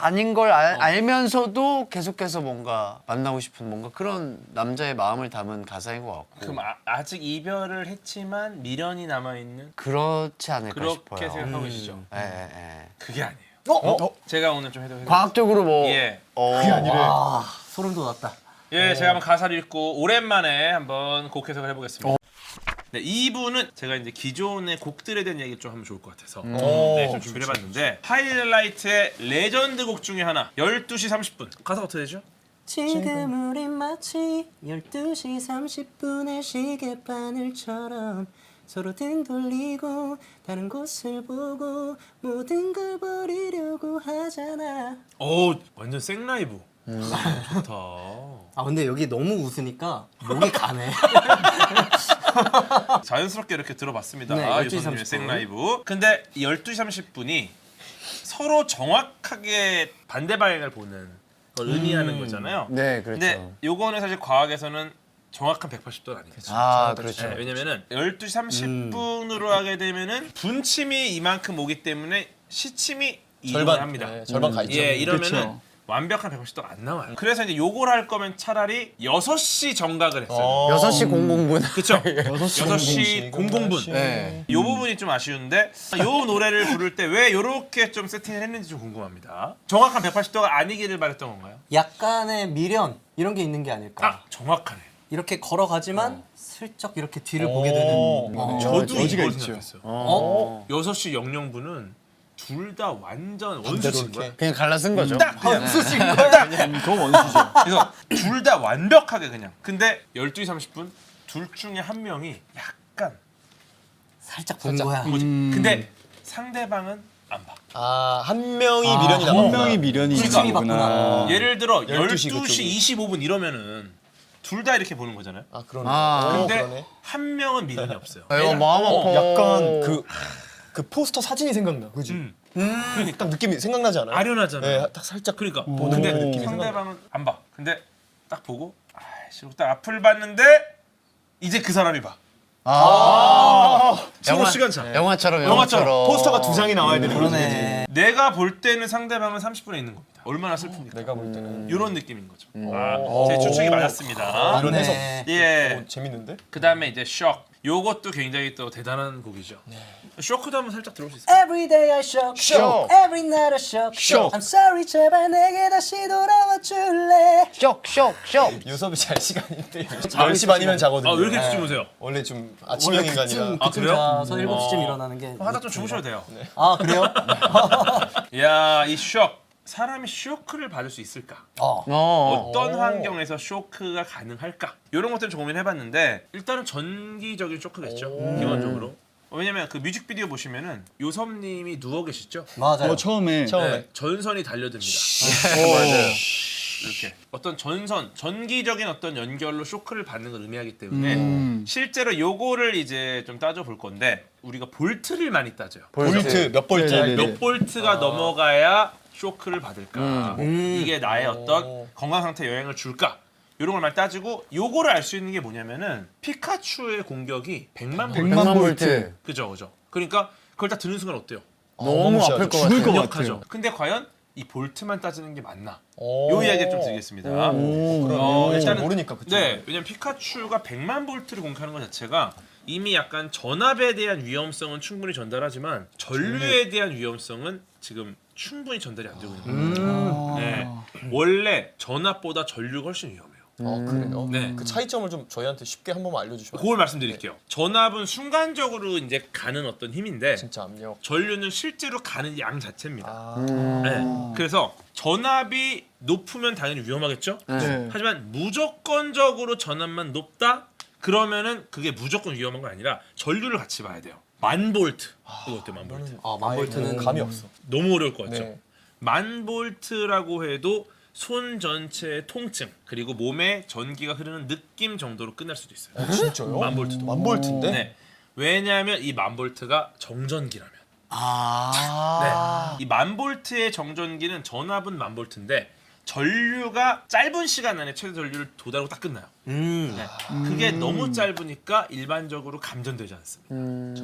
아닌 걸 알면서도 계속해서 뭔가 만나고 싶은 뭔가 그런 남자의 마음을 담은 가사인 것 같고. 그럼 아직 이별을 했지만 미련이 남아있는 그렇지 않을까 그렇게 싶어요. 생각하고 계시죠? 예. 그게 아니에요. 어? 제가 오늘 좀 해도 과학적으로 뭐 예. 그게 아니래. 소름 돋았다. 예, 제가 한번 가사를 읽고 오랜만에 한번 곡 해석을 해보겠습니다. 네, 2부는 제가 이제 기존의 곡들에 대한 얘기를 좀 하면 좋을 것 같아서 네, 좀 준비를 해봤는데 하이라이트의 레전드 곡 중에 하나 12시 30분 가사가 어떻게 되죠? 지금 우린 마치 12시 30분의 시계바늘처럼 서로 등 돌리고 다른 곳을 보고 모든 걸 버리려고 하잖아. 오, 완전 생라이브. 좋다. 아 근데 여기 너무 웃으니까 목이 가네. 자연스럽게 이렇게 들어봤습니다. 네, 12시 유선님의 30분. 생라이브. 근데 이 12시 30분이 서로 정확하게 반대 방향을 보는 걸 의미하는 거잖아요. 네, 그렇죠. 근데 요거는 사실 과학에서는 정확한 180도는 아니겠죠. 아, 그렇죠. 네, 왜냐면은 12시 30분으로 하게 되면은 분침이 이만큼 오기 때문에 시침이 이동을 합니다. 네, 절반 가 있죠. 예, 이러면은 그쵸. 완벽한 180도가 안 나와요. 그래서 이제 요걸 할 거면 차라리 6시 정각을 했어요. 6시 00분. 그쵸? 6시 00분. 네. 요 부분이 좀 아쉬운데 요 노래를 부를 때 왜 요렇게 좀 세팅을 했는지 좀 궁금합니다. 정확한 180도가 아니기를 바랬던 건가요? 약간의 미련 이런 게 있는 게 아닐까. 아, 정확하네. 이렇게 걸어가지만 슬쩍 이렇게 뒤를 보게 되는. 저도 여지가 이걸 있죠. 생각했어요. 어? 6시 00분은 둘 다 완전 반대로 원수신 거야. 이렇게. 그냥 갈라쓴 거죠. 수신 거야? 그건 원수죠. 그래서 둘 다 완벽하게 그냥. 근데 12시 30분 둘 중에 한 명이 약간 살짝 본 거야. 뭐지? 근데 상대방은 안 봐. 아, 한 명이 미련이 한 남았구나. 명이 미련이 시침이 있구나. 봤구나. 예를 들어 12시 12시 25분 이러면은 둘 다 이렇게 보는 거잖아요. 아, 그러네. 근데 그러네. 한 명은 미련이 없어요. 아, 이거 마음 아파. 약간 그 포스터 사진이 생각나. 그지? 그러니까 딱 느낌이 생각나지 않아요? 아련하잖아요. 네, 딱 살짝 그러니까 보는 근데 느낌이 상대방은 안 봐. 근데 딱 보고 아이씨 딱 앞을 봤는데 이제 그 사람이 봐. 서로 영화- 시간차. 영화처럼. 포스터가 두 장이 나와야 되는 거지. 그러네. 내가 볼 때는 상대방은 30분에 있는 겁니다. 얼마나 슬픕니까? 내가 볼 때는 이런 느낌인 거죠. 제 추측이 맞았습니다. 이런 해석. 네. 예. 재밌는데? 그 다음에 이제 쇼크. 요것도 굉장히 또 대단한 곡이죠. 쇼크도 한번 살짝 들어볼 수 있어요? Every day I shock, Shock. every night I shock. Shock. I'm sorry, 제발 내게 다시 돌아와 줄래. 쇼. 유섭이 잘 시간인데 10시 반이면 자거든요. 아, 왜 이렇게 일찍 주무세요? 원래 좀 아침형 인간이라. 아, 그래요? 자서 7시쯤 일어나는 게. 하다 좀 주무셔도 돼요. 아 그래요? 야, 이 쇼크. 사람이 쇼크를 받을 수 있을까? 어떤 환경에서 쇼크가 가능할까? 이런 것들을 좀 고민해봤는데 일단은 전기적인 쇼크겠죠. 기본적으로. 왜냐면 그 뮤직비디오 보시면은 요섭님이 누워 계시죠? 맞아요. 처음에 네, 전선이 달려듭니다. 맞아요. 이렇게 어떤 전기적인 어떤 연결로 쇼크를 받는 걸 의미하기 때문에 실제로 요거를 이제 좀 따져볼 건데 우리가 볼트를 많이 따져요. 볼트 몇 볼트? 네네네. 몇 볼트가 넘어가야 쇼크를 받을까? 이게 나의 어떤 건강 상태에 영향을 줄까? 이런 걸 많이 따지고 요거를 알 수 있는 게 뭐냐면은 피카츄의 공격이 100만 볼트. 100만 볼트. 그죠. 그러니까 그걸 딱 듣는 순간 어때요? 너무 아플 것 죽을 같아요. 것 강력하죠. 같아요. 근데 과연 이 볼트만 따지는 게 맞나? 오. 요 이야기를 좀 드리겠습니다. 그러네. 잘 일단은- 모르니까 그쵸. 네, 왜냐면 피카츄가 100만 볼트를 공격하는 것 자체가 이미 약간 전압에 대한 위험성은 충분히 전달하지만 전류에 대한 위험성은 지금 충분히 전달이 안 되고 있는 겁니다. 네, 원래 전압보다 전류가 훨씬 위험해요. 그래요? 네. 그 차이점을 좀 저희한테 쉽게 한 번만 알려주시면 그걸 말씀드릴게요. 전압은 순간적으로 이제 가는 어떤 힘인데 진짜 압력. 전류는 실제로 가는 양 자체입니다. 아. 네. 그래서 전압이 높으면 당연히 위험하겠죠? 네. 하지만 무조건적으로 전압만 높다? 그러면은 그게 무조건 위험한 건 아니라 전류를 같이 봐야 돼요. 만 볼트. 이거 어때요, 만 볼트? 만 볼트는 감이 없어. 너무 어려울 것 같죠? 네. 만 볼트라고 해도 손 전체의 통증 그리고 몸에 전기가 흐르는 느낌 정도로 끝날 수도 있어요. 진짜요? 만 볼트도. 만 볼트인데? 네. 왜냐하면 이 만 볼트가 정전기라면. 아. 네. 이 만 볼트의 정전기는 전압은 만 볼트인데 전류가 짧은 시간 안에 최대 전류를 도달하고 딱 끝나요. 네. 그게 너무 짧으니까 일반적으로 감전되지 않습니다.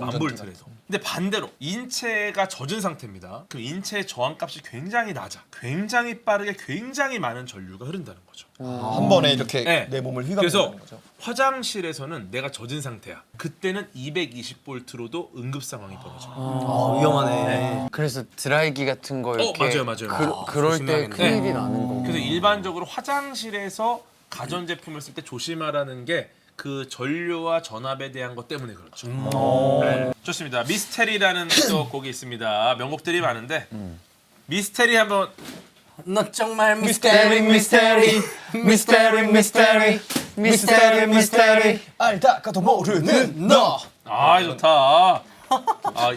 1000볼트라도. 근데 반대로 인체가 젖은 상태입니다. 그럼 인체의 저항값이 굉장히 낮아. 굉장히 빠르게 굉장히 많은 전류가 흐른다는 거죠. 한 번에 이렇게 네. 내 몸을 그래서 휘감는 거죠. 화장실에서는 내가 젖은 상태야. 그때는 220볼트로도 응급 상황이 벌어져요. 위험하네. 그래서 드라이기 같은 거 이렇게 맞아요. 그럴 때 조심해야겠네. 큰일이 나는 거고. 그래서 일반적으로 화장실에서 가전제품을 쓸 때 조심하라는 게 그 전류와 전압에 대한 것 때문에 그렇죠. 네. 좋습니다. 미스테리라는 또 곡이 있습니다. 명곡들이 많은데 미스테리 한번 너 정말 미스테리 미스테리 미스테리 미스테리 미스테리 미스테리. 알다가도 모르는 너. 아 좋다. 아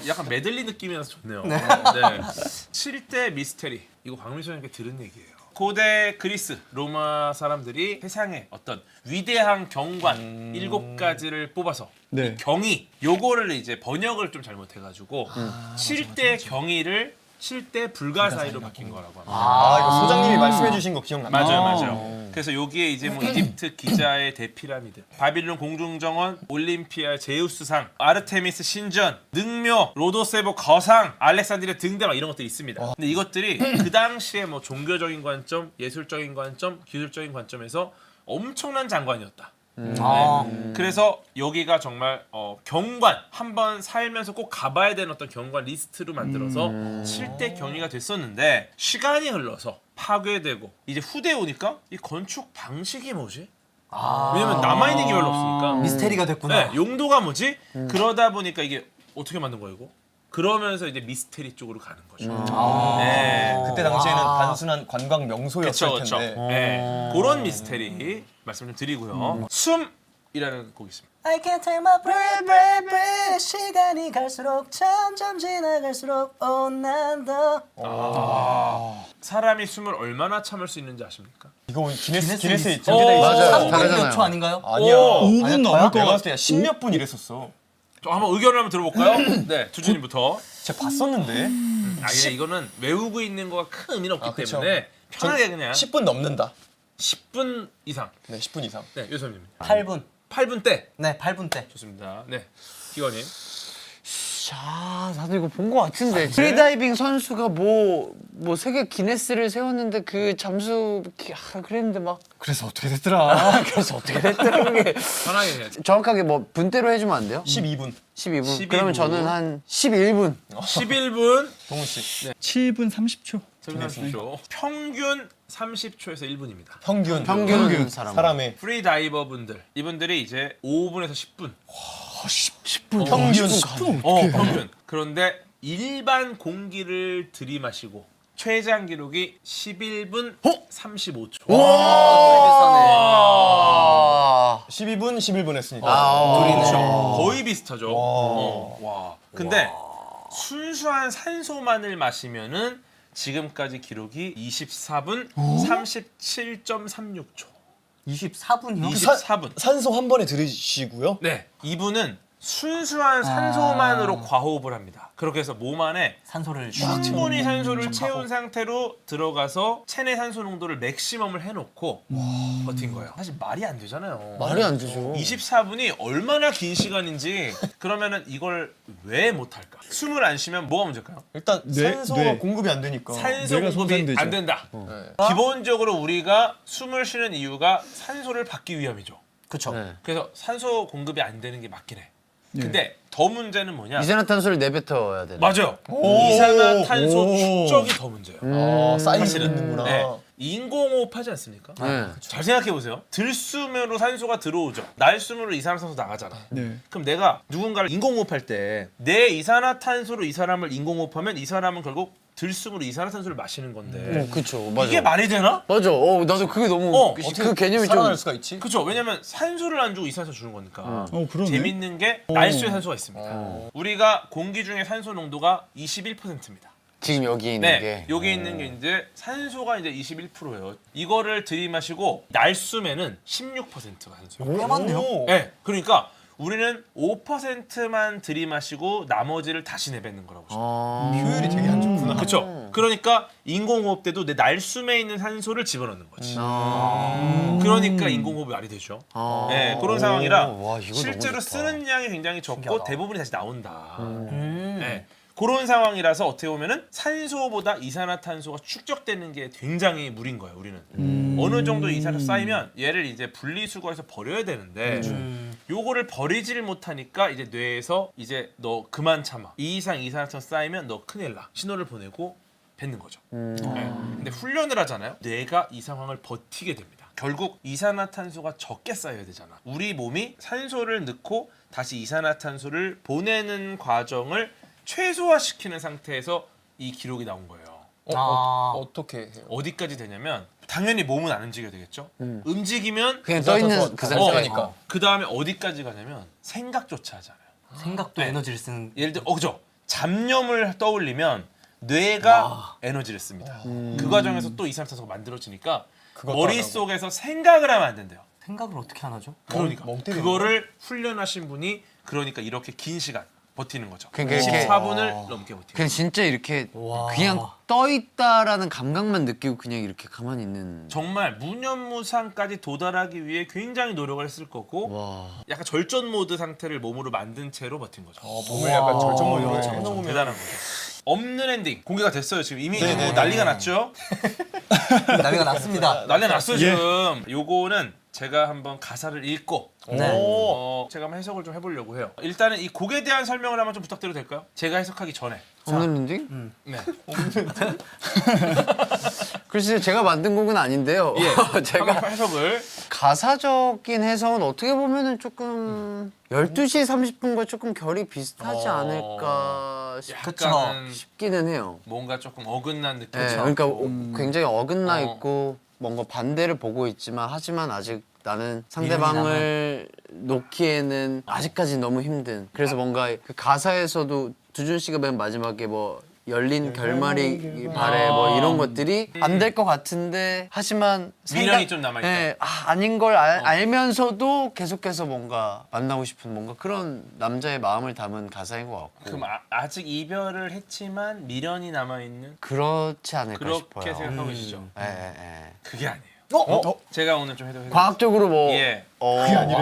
약간 메들리 느낌이라서 좋네요. 네. 7대 미스테리 이거 박민수 형님께 들은 얘기예요. 고대 그리스 로마 사람들이 세상에 어떤 위대한 경관 7가지를 뽑아서 이 경이 요거를 이제 번역을 좀 잘못해가지고 7대 경이를 7대 불가사의로 바뀐 거라고 합니다. 아 이거 소장님이 말씀해주신 거 기억나요? 맞아요. 그래서 여기에 이제 뭐 이집트 기자의 대피라미드, 바빌론 공중정원, 올림피아 제우스상, 아르테미스 신전, 능묘, 로도세보 거상, 알렉산드리아 등등 막 이런 것들이 있습니다. 근데 이것들이 그 당시에 뭐 종교적인 관점, 예술적인 관점, 기술적인 관점에서 엄청난 장관이었다. 그래서 여기가 정말 경관 한번 살면서 꼭 가봐야 되는 어떤 경관 리스트로 만들어서 7대 경위가 됐었는데 시간이 흘러서 파괴되고 이제 후대에 오니까 이 건축 방식이 뭐지? 왜냐면 남아있는 게 별로 없으니까 미스테리가 됐구나. 네, 용도가 뭐지? 그러다 보니까 이게 어떻게 만든 거야 이거? 그러면서 이제 미스테리 쪽으로 가는 거죠. 네. 그때 당시에는 단순한 관광 명소였을 그렇죠. 텐데. 네. 그런 미스테리 말씀 좀 드리고요. 숨이라는 곡이 있습니다. I can't take my breath, breath, breath. 시간이 갈수록 점점 지나갈수록 난 더. 사람이 숨을 얼마나 참을 수 있는지 아십니까? 이거 기네스에 있- 있죠. 맞아요. 3분 다르잖아요. 몇 초 아닌가요? 아니야. 오, 5분 넘을 거. 내가 봤을 때 10몇 분 이랬었어. 저 한번 의견을 한번 들어볼까요? 네, 주진님부터. 제가 봤었는데 아니 이거는 외우고 있는 거가 큰 의미는 없기 그쵸. 때문에 편하게 그냥 10분 넘는다. 10분 이상. 네, 10분 이상. 네, 요섭님. 8분. 8분 때. 네, 8분 때. 좋습니다. 네, 기관님. 자, 나도 이거 본 거 같은데. 프리다이빙 선수가 뭐 세계 기네스를 세웠는데 그 잠수 그랬는데 막 그래서 어떻게 됐더라? 그래서 어떻게 됐더라 그게. 편하게 해야지. 정확하게 뭐 분대로 해주면 안 돼요? 12분. 12분. 12분. 그러면 저는 한 11분. 11분. 동훈 씨. 7분 30초. 30초. 평균 30초에서 1분입니다. 평균 사람. 사람의 프리다이버 분들 이분들이 이제 5분에서 10분. 10분. 평균 10분 평균. 그런데 일반 공기를 들이마시고 최장 기록이 11분 35초. 아. 12분, 11분 했으니까. 그렇죠. 거의 비슷하죠. 와. 근데 순수한 산소만을 마시면은 지금까지 기록이 24분 37.36초. 24분이요? 24분. 산소 한 번에 들이쉬고요. 네. 이분은 순수한 산소만으로 과호흡을 합니다. 그렇게 해서 몸 안에 산소를 충분히 산소를 채운 상태로 들어가서 체내 산소 농도를 맥시멈을 해놓고 버틴 거예요. 사실 말이 안 되잖아요. 말이 안 되죠. 24분이 얼마나 긴 시간인지 그러면은 이걸 왜 못할까? 숨을 안 쉬면 뭐가 문제일까요? 일단 산소가 네. 공급이 안 되니까. 산소 뇌가 공급이 손상되죠. 안 된다. 네. 기본적으로 우리가 숨을 쉬는 이유가 산소를 받기 위함이죠. 그쵸. 네. 그래서 산소 공급이 안 되는 게 맞긴 해. 근데 더 문제는 뭐냐? 이산화탄소를 내뱉어야 되나? 맞아요. 오. 이산화탄소 축적이 더 문제예요. 쌓이고 사실은. 있는구나. 네. 인공호흡 하지 않습니까? 네. 잘 생각해 보세요. 들숨으로 산소가 들어오죠. 날숨으로 이산화탄소 나가잖아. 네. 그럼 내가 누군가를 인공호흡할 때 내 이산화탄소로 이 사람을 인공호흡하면 이 사람은 결국 들숨으로 이산화탄소를 마시는 건데 그쵸. 맞아. 이게 말이 되나? 맞아. 나도 그게 너무 어떻게 그 개념이 좀 살아날 수가 있지? 그렇죠. 왜냐면 산소를 안 주고 이산화탄소 주는 거니까. 그러네. 재밌는 게 날수의 산소가 있습니다. 우리가 공기 중에 산소 농도가 21%입니다. 지금 여기 있는 네, 게. 여기 있는 게 이제 산소가 이제 21%예요. 이거를 들이마시고 날숨에는 16%가 산소예요. 꽤 많네요. 오. 네, 그러니까 우리는 5%만 들이마시고 나머지를 다시 내뱉는 거라고 보시면 돼요. 효율이 되게 안 좋구나. 그렇죠. 그러니까 인공호흡 때도 내 날숨에 있는 산소를 집어넣는 거지. 그러니까 인공호흡이 말이 되죠. 네, 그런 상황이라 와, 이거 실제로 너무 좋다. 쓰는 양이 굉장히 적고 신기하다. 대부분이 다시 나온다. 네. 그런 상황이라서 어떻게 보면은 산소보다 이산화탄소가 축적되는 게 굉장히 무리인 거예요. 우리는 어느 정도 이산화탄소 쌓이면 얘를 이제 분리수거해서 버려야 되는데 요거를 버리지를 못하니까 이제 뇌에서 이제 너 그만 참아. 이 이상 이산화탄소 쌓이면 너 큰일 나. 신호를 보내고 뱉는 거죠. 네. 근데 훈련을 하잖아요. 뇌가 이 상황을 버티게 됩니다. 결국 이산화탄소가 적게 쌓여야 되잖아. 우리 몸이 산소를 넣고 다시 이산화탄소를 보내는 과정을 최소화시키는 상태에서 이 기록이 나온 거예요. 어떻게 해요? 어디까지 되냐면 당연히 몸은 안 움직여야 되겠죠. 움직이면 그냥 떠 있는 그 상태니까. 그 다음에 어디까지 가냐면 생각조차 하잖아요. 생각도 네. 에너지를 쓰는. 예를 들어 그죠? 잡념을 떠올리면 뇌가 에너지를 씁니다. 그 과정에서 또 이산화탄소가 만들어지니까 그것도 머릿속에서 생각을 하면 안 된대요. 생각을 어떻게 안 하죠? 그러니까 멍 때리는 그거를 훈련하신 분이 그러니까 이렇게 긴 시간 버티는 거죠. 그러니까 이렇게- 24분을 넘게 버티는 그냥 진짜 이렇게 와. 그냥 떠 있다라는 감각만 느끼고 그냥 이렇게 가만히 있는. 정말 무념무상까지 도달하기 위해 굉장히 노력을 했을 거고 와. 약간 절전 모드 상태를 몸으로 만든 채로 버틴 거죠. 몸을 약간 절정모드로 그렇죠. 해놓으면 대단한 거죠. 없는 엔딩 공개가 됐어요. 지금 이미 네네. 뭐 난리가 났죠. 난리가 났습니다. 난리 났어요 지금. 요거는 제가 한번 가사를 읽고 네. 제가 한번 해석을 좀 해보려고 해요. 일단은 이 곡에 대한 설명을 한번 좀 부탁드려도 될까요? 제가 해석하기 전에. 없는 엔딩? 네. 글쎄요, 제가 만든 곡은 아닌데요. 예. 제가 한번 해석을. 가사적인 해석은 어떻게 보면은 조금 12시 30분과 조금 결이 비슷하지 않을까 약간은 싶기는 해요. 뭔가 조금 어긋난 느낌. 네, 그러니까 굉장히 어긋나 어. 있고 뭔가 반대를 보고 있지만 하지만 아직 나는 상대방을 놓기에는 아직까지 너무 힘든. 그래서 뭔가 그 가사에서도 두준 씨가 맨 마지막에 뭐 열린 결말이 바래 뭐 이런 것들이 안 될 것 같은데 하지만 미련이 좀 남아있다. 네, 아닌 걸 알면서도 계속해서 뭔가 만나고 싶은 뭔가 그런 남자의 마음을 담은 가사인 것 같고 그럼 아직 이별을 했지만 미련이 남아있는 그렇지 않을까 그렇게 싶어요. 생각하고 계시죠? 예, 예, 예. 그게 아니에요. 어? 제가 오늘 좀 해도 과학적으로 뭐 예. 그게 아니래.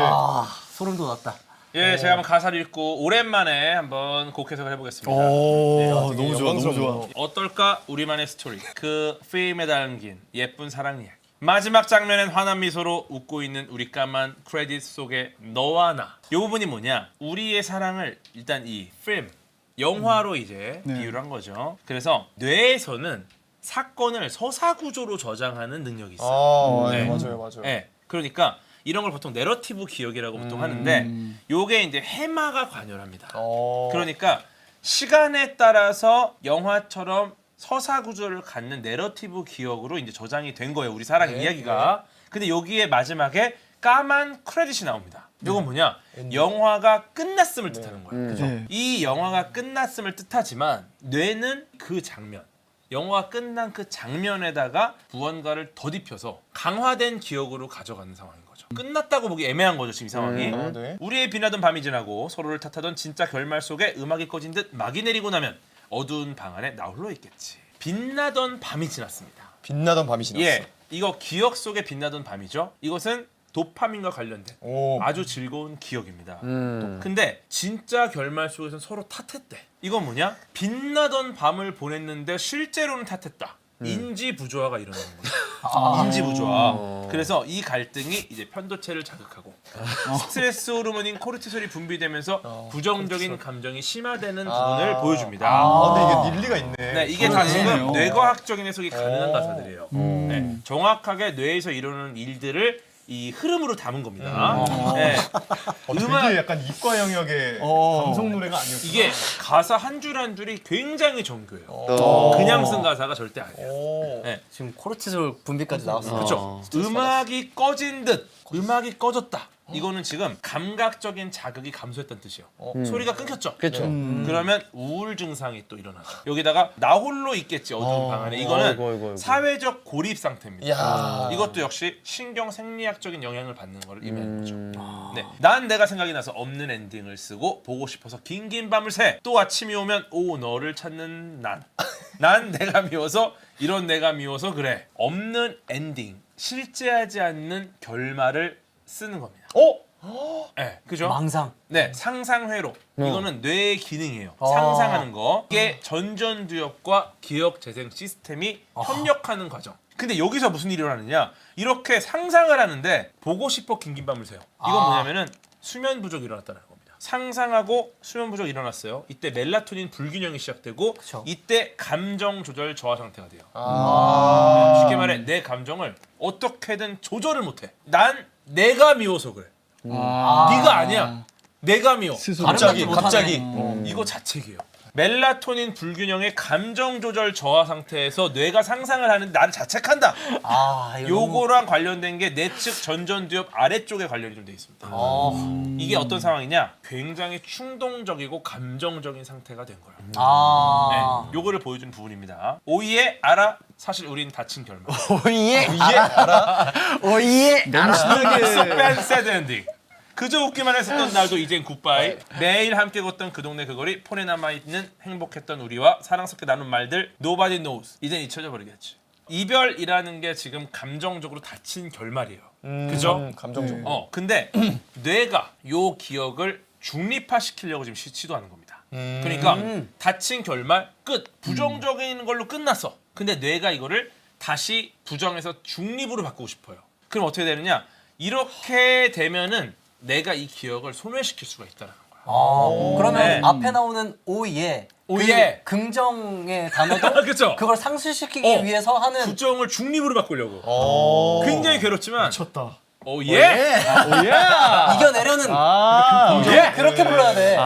소름 돋았다. 예, 제가 한번 가사를 읽고 오랜만에 한번 곡 해석을 해보겠습니다. 오, 너무 좋아, 너무 좋아. 어떨까 우리만의 스토리 그 필름에 담긴 예쁜 사랑 이야기 마지막 장면엔 환한 미소로 웃고 있는 우리 까만 크레딧 속의 너와 나 이 부분이 뭐냐 우리의 사랑을 일단 이 필름 영화로 이제 비유를 한 거죠. 그래서 뇌에서는 사건을 서사구조로 저장하는 능력이 있어요. 아, 네. 맞아요, 맞아요. 네, 그러니까 이런 걸 보통 내러티브 기억이라고 보통 하는데 요게 이제 해마가 관여합니다. 그러니까 시간에 따라서 영화처럼 서사 구조를 갖는 내러티브 기억으로 이제 저장이 된 거예요. 우리 사랑 이야기가. 근데 여기에 마지막에 까만 크레딧이 나옵니다. 이건 뭐냐? 영화가 끝났음을 뜻하는 거예요. 그죠? 이 영화가 끝났음을 뜻하지만 뇌는 그 장면 영화가 끝난 그 장면에다가 무언가를 덧입혀서 강화된 기억으로 가져가는 상황인 거죠. 끝났다고 보기 애매한 거죠, 지금 이 상황이. 네. 우리의 비나던 밤이 지나고 서로를 탓하던 진짜 결말 속에 음악이 꺼진 듯 막이 내리고 나면 어두운 방 안에 나 홀로 있겠지. 빛나던 밤이 지났습니다. 빛나던 밤이 지났어. 예, 이거 기억 속에 빛나던 밤이죠. 이것은 도파민과 관련된 오. 아주 즐거운 기억입니다. 근데 진짜 결말 속에서는 서로 탓했대. 이건 뭐냐? 빛나던 밤을 보냈는데 실제로는 탓했다. 인지 부조화가 일어나는 거죠. 인지 부조화. 그래서 이 갈등이 이제 편도체를 자극하고 스트레스 호르몬인 코르티솔이 분비되면서 부정적인 감정이 심화되는 부분을 보여줍니다. 근데 이게 일리가 있네. 네, 이게 다 지금 뇌과학적인 해석이 가능한 가사들이에요. 네, 정확하게 뇌에서 이루는 일들을 이 흐름으로 담은 겁니다. 네. 되게 약간 이과 영역의 감성 노래가 아니었어. 이게 가사 한 줄 한 줄이 굉장히 정교해요. 그냥 쓴 가사가 절대 아니에요. 네. 지금 코르티솔 분비까지 나왔어요. 그렇죠. 음악이 꺼진 듯 음악이 꺼졌다. 이거는 지금 감각적인 자극이 감소했다는 뜻이에요. 소리가 끊겼죠. 그렇죠. 그러면 우울 증상이 또 일어나죠. 여기다가 나 홀로 있겠지 어두운 방 안에. 이거는 아이고. 사회적 고립 상태입니다. 야. 이것도 역시 신경 생리학적인 영향을 받는 걸 의미하는 거죠. 네, 난 내가 생각이 나서 없는 엔딩을 쓰고 보고 싶어서 긴 밤을 새. 또 아침이 오면 오 너를 찾는 난. 난 내가 미워서 이런 내가 미워서 그래. 없는 엔딩, 실제하지 않는 결말을 쓰는 겁니다. 네, 그죠? 망상. 네, 상상회로. 이거는 뇌의 기능이에요. 상상하는 거. 이게 전전두엽과 기억 재생 시스템이 협력하는 과정. 근데 여기서 무슨 일이 일어나느냐? 이렇게 상상을 하는데 보고 싶어 긴 밤을 새요. 이건 뭐냐면은 수면 부족이 일어났다는 겁니다. 상상하고 수면 부족이 일어났어요. 이때 멜라토닌 불균형이 시작되고 그쵸. 이때 감정 조절 저하 상태가 돼요. 쉽게 말해 내 감정을 어떻게든 조절을 못해. 난 내가 미워서 그래. 네가 아니야. 내가 미워. 갑자기. 이거 자책이에요. 멜라토닌 불균형의 감정 조절 저하 상태에서 뇌가 상상을 하는데 나를 자책한다. 요거랑 관련된 게 내측 전전두엽 아래쪽에 관련이 좀 돼 있습니다. 이게 어떤 상황이냐? 굉장히 충동적이고 감정적인 상태가 된 거예요. 네, 요거를 보여주는 부분입니다. 오이에 알아. 사실 우린 다친 결말. 오예 알아. 오예 스펜 새드 엔딩. 그저 웃기만 했었던 날도 이젠 굿바이. 매일 함께 걷던 그 동네 그 거리. 폰에 남아있는 행복했던 우리와 사랑스럽게 나눈 말들. Nobody knows. 이젠 잊혀져 버리겠지. 이별이라는 게 지금 감정적으로 다친 결말이에요. 그죠? 감정적으로. 근데 뇌가 요 기억을 중립화시키려고 지금 시도하는 겁니다. 그러니까 다친 결말 끝. 부정적인 걸로 끝났어. 근데 뇌가 이거를 다시 부정해서 중립으로 바꾸고 싶어요. 그럼 어떻게 되느냐? 이렇게 되면은 내가 이 기억을 소멸시킬 수가 있다는 거야. 그러면 네. 앞에 나오는 오예. 오예. 그 긍정의 단어도 그쵸? 그걸 상실시키기 위해서 하는 부정을 중립으로 바꾸려고. 굉장히 괴롭지만. 미쳤다. 오예. 이겨내려는 그렇게 불러야 돼.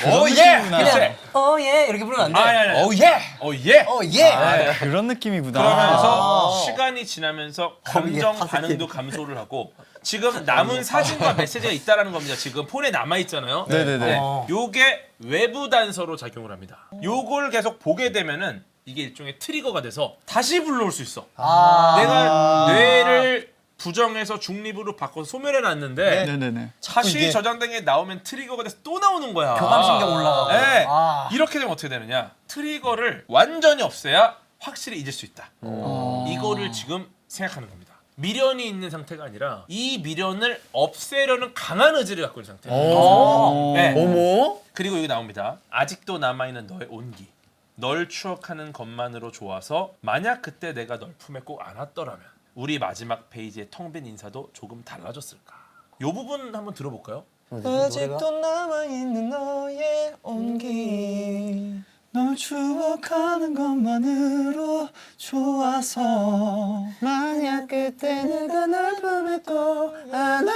오예. 그냥 오예 이렇게 부르면 안 돼. 아니. 오예. 오예. 오예. 그런 느낌이구나. 그러면서 시간이 지나면서 감정 반응도 감소를 하고 지금 남은 사진과 메시지가 있다라는 겁니다. 지금 폰에 남아 있잖아요. 네네네. 요게 외부 단서로 작용을 합니다. 요걸 계속 보게 되면은 이게 일종의 트리거가 돼서 다시 불러올 수 있어. 내가 뇌를 부정해서 중립으로 바꿔서 소멸해 놨는데 네네네. 다시 이게- 저장된 게 나오면 트리거가 돼서 또 나오는 거야. 교감신경 올라가고. 네. 아. 이렇게 되면 어떻게 되느냐? 트리거를 완전히 없애야 확실히 잊을 수 있다. 이거를 지금 생각하는 겁니다. 미련이 있는 상태가 아니라 이 미련을 없애려는 강한 의지를 갖고 있는 상태예요. 네. 어머 그리고 여기 나옵니다. 아직도 남아있는 너의 온기. 널 추억하는 것만으로 좋아서 만약 그때 내가 널 품에 꼭 안았더라면 우리 마지막 페이지의 텅 빈 인사도 조금 달라졌을까. 요 부분 한번 들어볼까요? 아직도 남아있는 너의 온기. 널 추억하는 것만으로 좋아서 만약 그때 내가 널 품에 꼭 안아두라면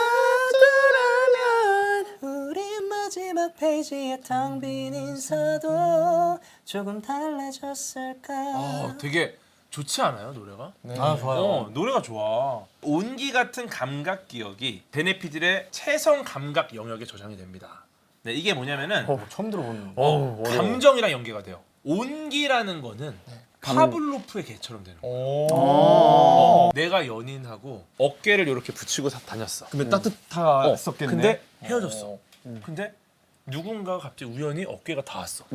우리 마지막 페이지에 텅 빈 인사도 조금 달라졌을까. 되게 좋지 않아요 노래가? 좋아요. 노래가 좋아. 온기 같은 감각 기억이 베네피들의 체성 감각 영역에 저장이 됩니다. 네, 이게 뭐냐면은 처음 들어보는. 감정이랑 연계가 돼요. 온기라는 거는 파블로프의 개처럼 되는 거야. 내가 연인하고 어깨를 이렇게 붙이고 다녔어. 근데 따뜻했었겠네. 근데 헤어졌어. 근데 누군가가 갑자기 우연히 어깨가 닿았어.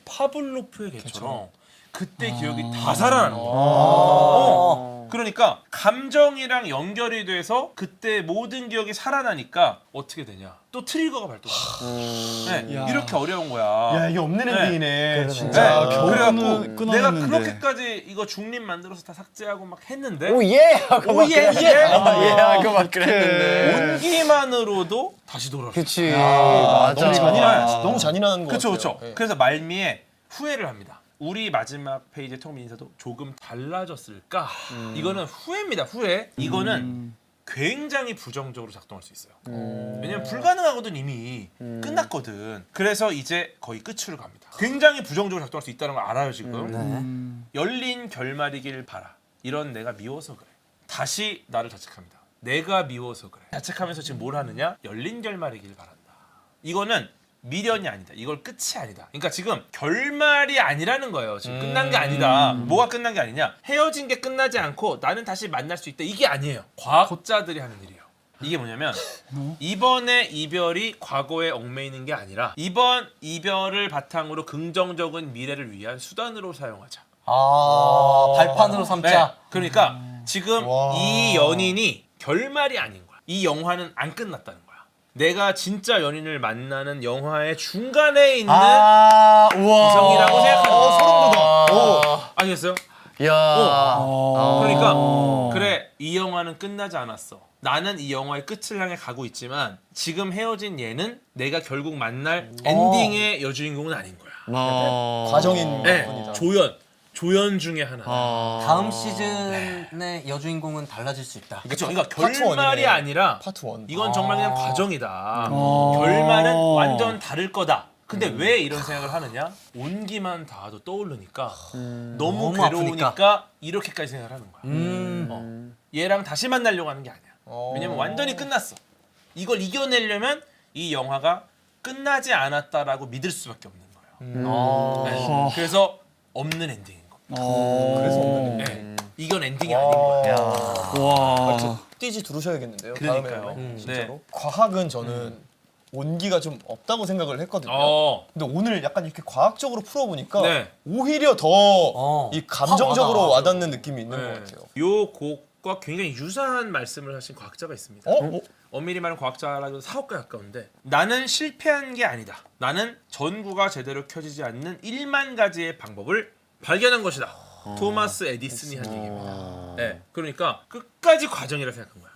파블로프의 개처럼 그때 기억이 다 살아나는 거야. 그러니까 감정이랑 연결이 돼서 그때 모든 기억이 살아나니까 어떻게 되냐? 또 트리거가 발동한다. 네, 이렇게 어려운 거야. 야 이게 없는 네. 엔딩이네. 진짜 네. 겨우 그래갖고 내가 끊었는데. 그렇게까지 이거 중립 만들어서 다 삭제하고 막 했는데 오예 하고 막 오예 예 하고 막 그랬는데 온기만으로도 다시 돌아왔어. 그치 너무 맞아 너무 잔인한 거 그렇죠, 같아요. 그렇죠. 그래서 말미에 후회를 합니다. 우리 마지막 페이지의 텅 빈 인사도 조금 달라졌을까? 이거는 후회입니다. 후회. 이거는 굉장히 부정적으로 작동할 수 있어요. 왜냐면 불가능하거든 이미 끝났거든. 그래서 이제 거의 끝으로 갑니다. 굉장히 부정적으로 작동할 수 있다는 걸 알아요 지금. 열린 결말이길 바라. 이런 내가 미워서 그래. 다시 나를 자책합니다. 내가 미워서 그래. 자책하면서 지금 뭘 하느냐? 열린 결말이길 바란다. 이거는 미련이 아니다. 이걸 끝이 아니다. 그러니까 지금 결말이 아니라는 거예요. 지금 끝난 게 아니다. 뭐가 끝난 게 아니냐? 헤어진 게 끝나지 않고 나는 다시 만날 수 있다. 이게 아니에요. 과학자들이 하는 일이에요. 이게 뭐냐면 이번의 이별이 과거에 얽매이는 게 아니라 이번 이별을 바탕으로 긍정적인 미래를 위한 수단으로 사용하자. 발판으로 삼자. 네. 그러니까 지금 와. 이 연인이 결말이 아닌 거야. 이 영화는 안 끝났다는 거야. 내가 진짜 연인을 만나는 영화의 중간에 있는 우와. 이성이라고 생각하는 거야. 소름 돋아. 아니겠어요? 야. 그러니까 그래 이 영화는 끝나지 않았어. 나는 이 영화의 끝을 향해 가고 있지만 지금 헤어진 얘는 내가 결국 만날 엔딩의 여주인공은 아닌 거야. 과정인 네, 분이다. 조연 중에 하나. 다음 시즌의 여주인공은 달라질 수 있다. 그렇죠. 그러니까 파트 결말이 원이네. 아니라 파트 1. 이건 정말 그냥 과정이다. 결말은 완전 다를 거다. 근데 왜 이런 생각을 하느냐? 온기만 닿아도 떠오르니까 너무 너무 괴로우니까 아프니까. 이렇게까지 생각을 하는 거야. 얘랑 다시 만나려고 하는 게 아니야. 왜냐면 완전히 끝났어. 이걸 이겨내려면 이 영화가 끝나지 않았다라고 믿을 수밖에 없는 거예요. 네. 그래서 없는 엔딩인 거. 그래서 없는 네. 이건 엔딩이 아닌 거야. 와. 띠지 들으셔야겠는데요. 그러니까요. 다음에 진짜로. 네. 과학은 저는 온기가 좀 없다고 생각을 했거든요. 어. 근데 오늘 약간 이렇게 과학적으로 풀어보니까 네. 오히려 더 이 감정적으로 확 와닿는 느낌이 있는 네. 것 같아요. 요 곡과 굉장히 유사한 말씀을 하신 과학자가 있습니다. 엄밀히 말하면 과학자라고 사업가에 가까운데 나는 실패한 게 아니다. 나는 전구가 제대로 켜지지 않는 1만 가지의 방법을 발견한 것이다. 토마스 에디슨이 한 얘기입니다. 네, 그러니까 끝까지 과정이라 생각한 거야.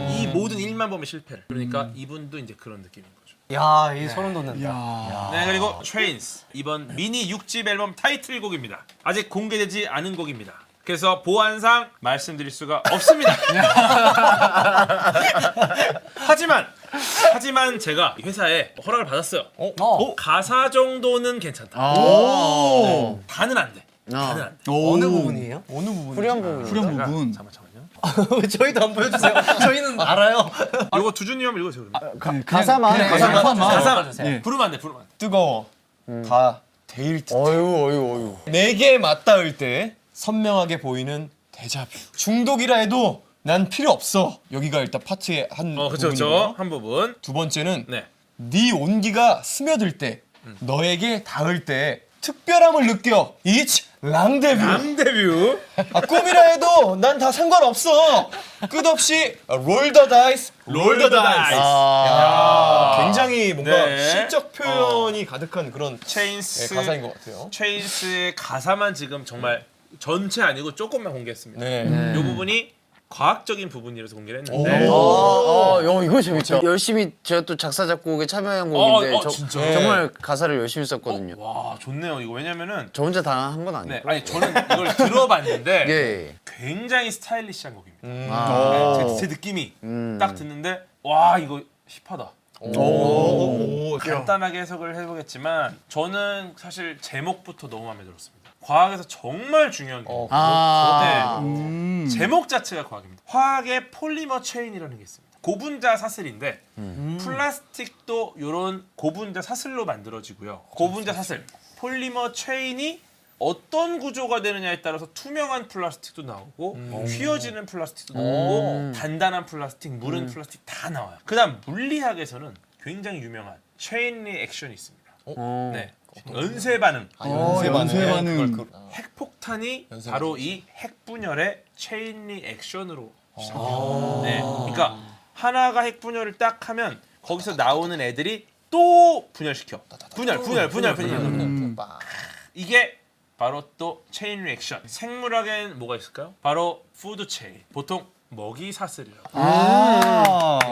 이 모든 1만 번의 실패를. 그러니까 이분도 이제 그런 느낌인 거죠. 야, 이 소름 돋는다. 네, 그리고 트레인스 이번 미니 6집 앨범 타이틀곡입니다. 아직 공개되지 않은 곡입니다. 그래서 보안상 말씀드릴 수가 없습니다. 하지만 제가 회사에 허락을 받았어요. 가사 정도는 괜찮다. 다는 안 돼. 다는 안 돼. 어느 부분이에요? 어느 부분? 후렴 부분. 후렴 부분. 잠깐만요. 저희도 안 보여주세요. 저희는 알아요. 이거 두준이 형 읽어주세요. 그러면. 가사만. 가사 예. 부르면 안 돼. 부르면 안 돼. 뜨거워. 다 데일 듯. 어유. 내게 맞닿을 때 선명하게 보이는 데자뷰. 중독이라 해도 난 필요 없어. 여기가 일단 파트의 한 그렇죠. 부분이고요. 한 부분. 두 번째는 네. 네 온기가 스며들 때, 너에게 닿을 때 특별함을 느껴. It's 랑데뷰. 랑데뷰. 꿈이라 해도 난 다 상관없어. 끝없이 롤 더 다이스. 롤 더 다이스. 굉장히 뭔가 네. 시적 표현이 가득한 그런 체인스 가사인 것 같아요. 체인스의 가사만 지금 정말 전체 아니고 조금만 공개했습니다. 네. 이 부분이 과학적인 부분이라서 공개를 했는데 이거 재밌다. 열심히 제가 또 작사 작곡에 참여한 곡인데 진짜요? 정말 가사를 열심히 썼거든요. 와 좋네요. 이거 왜냐면은 저 혼자 다 한 건 아니고. 네, 아니 저는 이걸 들어봤는데 예. 굉장히 스타일리시한 곡입니다. 아. 네, 제 느낌이 딱 듣는데 와 이거 힙하다. 오. 간단하게 해석을 해보겠지만 저는 사실 제목부터 너무 마음에 들었습니다. 과학에서 정말 중요한 게 제목 자체가 과학입니다. 화학의 폴리머 체인이라는 게 있습니다. 고분자 사슬인데 플라스틱도 이런 고분자 사슬로 만들어지고요. 고분자 사슬, 폴리머 체인이 어떤 구조가 되느냐에 따라서 투명한 플라스틱도 나오고 휘어지는 플라스틱도 나오고 단단한 플라스틱, 무른 플라스틱 다 나와요. 그다음 물리학에서는 굉장히 유명한 체인 리액션이 있습니다. 네. 연쇄 반응. 연쇄 반응. 핵폭탄이 바로 이 핵분열의 체인 리액션으로 시작해요. 네. 그러니까 하나가 핵분열을 딱 하면 거기서 나오는 애들이 또 분열시켜. 분열. 이게 바로 또 체인 리액션. 생물학엔 뭐가 있을까요? 바로 푸드 체인. 보통 먹이 사슬이라고.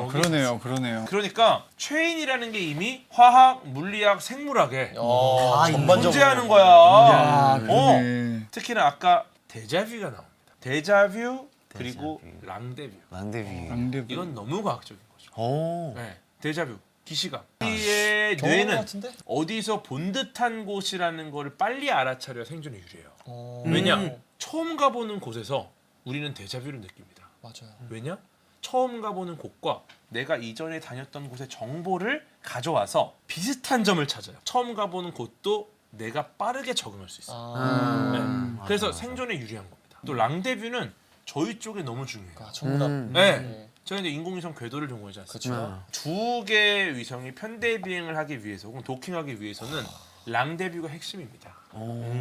그러네요. 그러니까 체인이라는 게 이미 화학, 물리학, 생물학에 전반적으로 존재하는 거야. 그러네. 특히나 아까 데자뷰가 나옵니다. 데자뷰 그리고 랑데뷰. 랑데뷰. 이건 너무 과학적인 거죠. 오. 네, 데자뷰, 기시감. 우리의 뇌는 같은데? 어디서 본 듯한 곳이라는 거를 빨리 알아차려야 생존에 유리해요. 왜냐? 처음 가보는 곳에서 우리는 데자뷰를 느낍니다. 맞아요. 왜냐? 처음 가보는 곳과 내가 이전에 다녔던 곳의 정보를 가져와서 비슷한 점을 찾아요. 처음 가보는 곳도 내가 빠르게 적응할 수 있어요. 네. 그래서 생존에 유리한 겁니다. 또 랑데뷰는 저희 쪽에 너무 중요해요. 전부 다. 네. 저희 이제 인공위성 궤도를 전공하지 않습니까? 두 개의 위성이 편대 비행을 하기 위해서 혹은 도킹하기 위해서는 랑데뷰가 핵심입니다.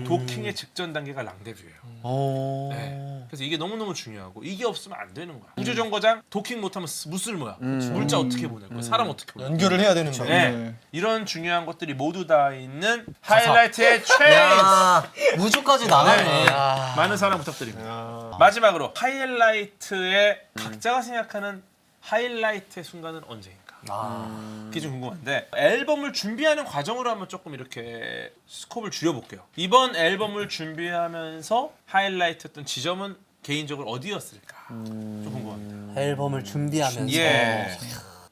도킹의 직전 단계가 랑데뷰예요. 네. 그래서 이게 너무너무 중요하고 이게 없으면 안 되는 거야. 우주정거장 도킹 못하면 무술 뭐야? 물자 어떻게 보낼 거야? 사람 어떻게 보낼 거야? 연결을 해야 되는 거예요. 네. 이런 중요한 것들이 모두 다 있는 하이라이트의 최 우주까지 나가네. 많은 사랑 부탁드립니다. 마지막으로 하이라이트의 각자가 생각하는 하이라이트의 순간은 언제인가? 그게 좀 궁금한데 앨범을 준비하는 과정으로 한번 조금 이렇게 스콥을 줄여볼게요. 이번 앨범을 준비하면서 하이라이트였던 지점은 개인적으로 어디였을까? 좀 궁금합니다. 앨범을 준비하면서 예.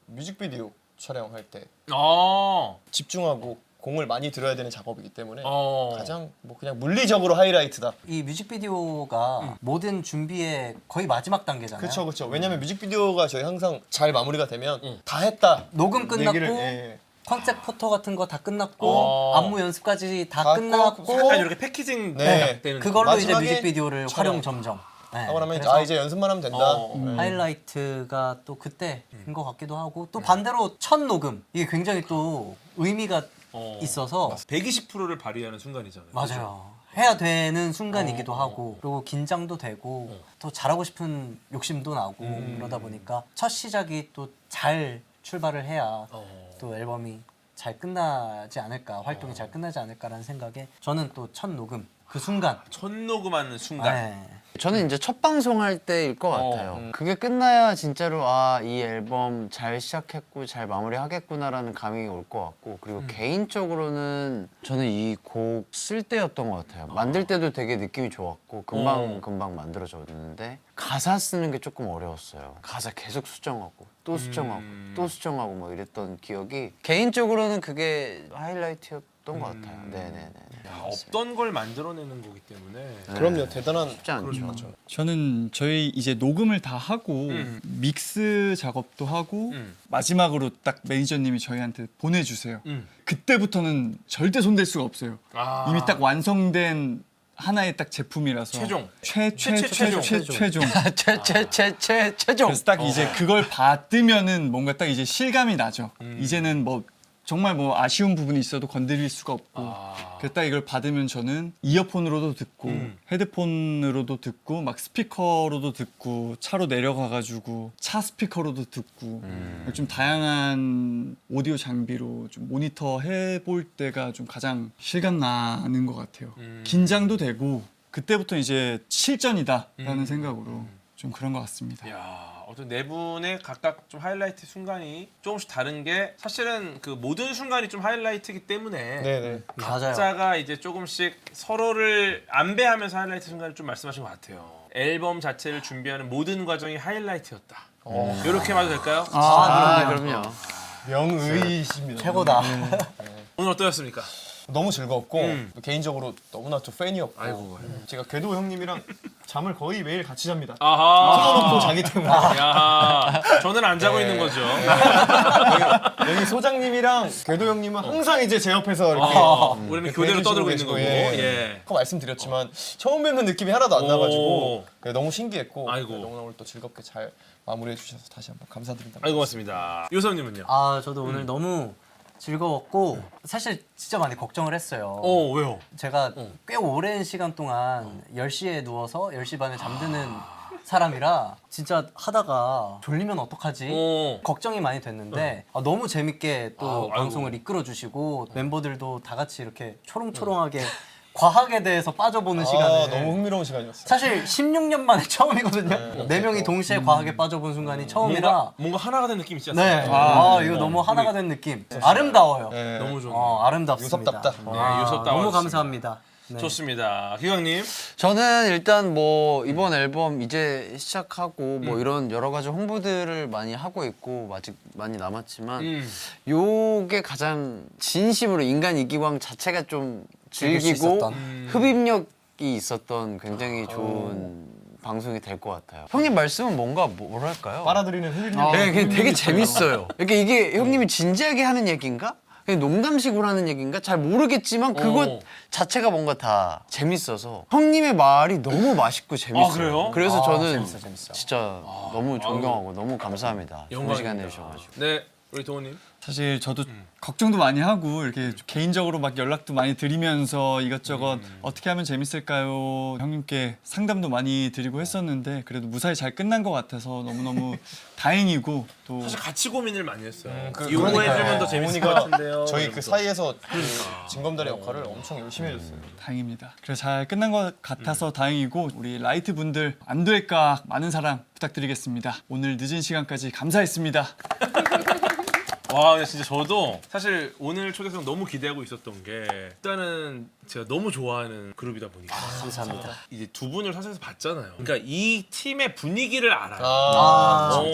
뮤직비디오 촬영할 때 어. 집중하고 공을 많이 들어야 되는 작업이기 때문에 어. 가장 뭐 그냥 물리적으로 하이라이트다. 이 뮤직비디오가 모든 준비의 거의 마지막 단계잖아요. 그렇죠, 그렇죠. 왜냐면 뮤직비디오가 저희 항상 잘 마무리가 되면 다 했다. 녹음 끝났고 얘기를, 예. 컨셉 포토 같은 거 다 끝났고 어. 안무 연습까지 다 다 끝났고 약간 이렇게 패키징 네. 되는 그걸로 이제 마지막에 뮤직비디오를 촬영. 활용 점점. 네. 하고 나면 이제 그래서 이제 연습만 하면 된다. 네. 하이라이트가 또 그때인 것 같기도 하고 또 반대로 첫 녹음 이게 굉장히 또 의미가 있어서 120%를 발휘하는 순간이잖아요. 맞아요. 해야 되는 순간이기도 하고 그리고 긴장도 되고 또 잘하고 싶은 욕심도 나고 그러다 보니까 첫 시작이 또 잘 출발을 해야 또 앨범이 잘 끝나지 않을까 활동이 잘 끝나지 않을까라는 생각에 저는 또 첫 녹음 그 순간 첫 녹음하는 순간. 네. 저는 이제 첫 방송할 때일 것 같아요. 그게 끝나야 진짜로 아, 이 앨범 잘 시작했고 잘 마무리하겠구나라는 감이 올 것 같고 그리고 개인적으로는 저는 이 곡 쓸 때였던 것 같아요. 만들 때도 되게 느낌이 좋았고 금방 만들어졌는데 가사 쓰는 게 조금 어려웠어요. 가사 계속 수정하고 또 수정하고 또 수정하고 뭐 이랬던 기억이 개인적으로는 그게 하이라이트였던 것 같아요. 네네네. 야, 없던 걸 만들어내는 거기 때문에. 그럼요, 대단한. 쉽지 않죠. 저는 저희 이제 녹음을 다 하고 믹스 작업도 하고 마지막으로 딱 매니저님이 저희한테 보내주세요. 그때부터는 절대 손댈 수가 없어요. 아. 이미 딱 완성된 하나의 딱 제품이라서 최종. 최종. 최종. 그래서 딱 이제 그걸 받으면은 뭔가 딱 이제 실감이 나죠. 이제는 뭐 정말 뭐 아쉬운 부분이 있어도 건드릴 수가 없고 그래서 딱 이걸 받으면 저는 이어폰으로도 듣고 헤드폰으로도 듣고 막 스피커로도 듣고 차로 내려가가지고 차 스피커로도 듣고 좀 다양한 오디오 장비로 좀 모니터 해볼 때가 좀 가장 실감 나는 것 같아요. 긴장도 되고 그때부터 이제 실전이다라는 생각으로 좀 그런 것 같습니다. 야, 어떤 네 분의 각각 좀 하이라이트 순간이 조금씩 다른 게 사실은 그 모든 순간이 좀 하이라이트이기 때문에 네네. 맞아요. 각자가 이제 조금씩 서로를 안배하면서 하이라이트 순간을 좀 말씀하신 것 같아요. 앨범 자체를 준비하는 모든 과정이 하이라이트였다. 이렇게 봐도 될까요? 그럼요. 명의이십니다. 최고다. 오늘 어떠셨습니까? 너무 즐거웠고 또 개인적으로 너무나 또 팬이었고 아이고. 제가 궤도 형님이랑 잠을 거의 매일 같이 잡니다. 아하. 틀어놓고 자기 때문에 야, 저는 안 자고 있는 거죠. 여기 소장님이랑 궤도 형님은 항상 이제 제 옆에서 이렇게 우리는 이렇게 교대로 해주시고 떠들고 있는 계시고, 거고. 예. 예. 아까 말씀드렸지만 처음 뵙는 느낌이 하나도 안 오. 나가지고 너무 신기했고 아이고. 너무나 오늘 또 즐겁게 잘 마무리해 주셔서 다시 한번 감사드립니다. 아이고 고맙습니다. 요섭님은요? 아 저도 오늘 너무 즐거웠고 사실 진짜 많이 걱정을 했어요. 왜요? 제가 꽤 오랜 시간 동안 10시에 누워서 10시 반에 잠드는 사람이라 진짜 하다가 졸리면 어떡하지? 걱정이 많이 됐는데 너무 재밌게 또 방송을 이끌어 주시고 멤버들도 다 같이 이렇게 초롱초롱하게 과학에 대해서 빠져보는 시간을 너무 흥미로운 시간이었어요. 사실 16년 만에 처음이거든요. 네 명이 동시에 과학에 빠져본 순간이 처음이라 뭔가 하나가 된 느낌 있지 네. 않습니까? 이거 너무 하나가 된 느낌. 아름다워요. 네. 너무 좋네요. 아름답습니다. 유섭답다. 네, 유섭답 너무 왔습니다. 감사합니다. 네. 좋습니다. 기광님. 저는 일단 뭐 이번 앨범 이제 시작하고 뭐 이런 여러 가지 홍보들을 많이 하고 있고 아직 많이 남았지만 요게 가장 진심으로 인간 이기광 자체가 좀 즐길 수 즐기고 있었던. 흡입력이 있었던 굉장히 좋은 방송이 될 것 같아요. 형님 말씀은 뭔가 뭐랄까요? 빨아들이는 흘리는 네, 그게 되게 재밌어요. 그러니까 이게 형님이 진지하게 하는 얘기인가? 그냥 농담식으로 하는 얘기인가? 잘 모르겠지만 그것 자체가 뭔가 다 재밌어서 형님의 말이 너무 맛있고 재밌어요. 그래요? 그래서 저는 재밌어. 진짜 너무 존경하고 너무 감사합니다. 좋은 시간 내주셔가지고. 네, 우리 동훈님. 사실 저도 걱정도 많이 하고 이렇게 개인적으로 막 연락도 많이 드리면서 이것저것 어떻게 하면 재밌을까요? 형님께 상담도 많이 드리고 했었는데 그래도 무사히 잘 끝난 것 같아서 너무너무 다행이고 또 사실 같이 고민을 많이 했어요. 그- 이거 그러니까요. 해주면 더 재밌을 것 동훈이가 같은데요. 저희 그 이러면서. 사이에서 징검다리 역할을 엄청 열심히 해줬어요. 다행입니다. 그래서 잘 끝난 것 같아서 다행이고 우리 라이트 분들 안 될까 많은 사랑 부탁드리겠습니다. 오늘 늦은 시간까지 감사했습니다. 와, 근데 진짜 저도 사실 오늘 초대석 너무 기대하고 있었던 게 일단은 제가 너무 좋아하는 그룹이다 보니까 감사합니다. 이제 두 분을 사석에서 봤잖아요. 그러니까 이 팀의 분위기를 알아요.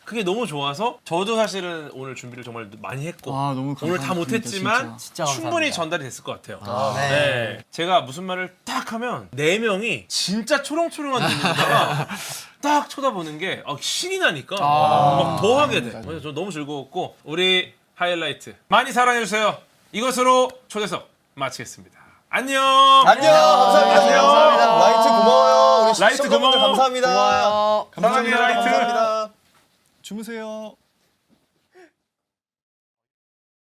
그게 너무 좋아서 저도 사실은 오늘 준비를 정말 많이 했고 와, 너무 오늘 다 감사합니다, 못했지만 진짜 충분히 감사합니다. 전달이 됐을 것 같아요. 네. 네. 제가 무슨 말을 딱 하면 네 명이 진짜 초롱초롱한 눈으로다가 딱 쳐다보는 게 신이 나니까 막 더 하게 돼. 그래서 저 너무 즐거웠고 우리 하이라이트 많이 사랑해주세요. 이것으로 초대석 마치겠습니다. 안녕. 안녕. 감사합니다. 안녕. 감사합니다. 라이트 고마워요. 우리 라이트 시청자분들 고마워. 감사합니다. 고마워요. 사랑해 라이트. 감사합니다. 주무세요.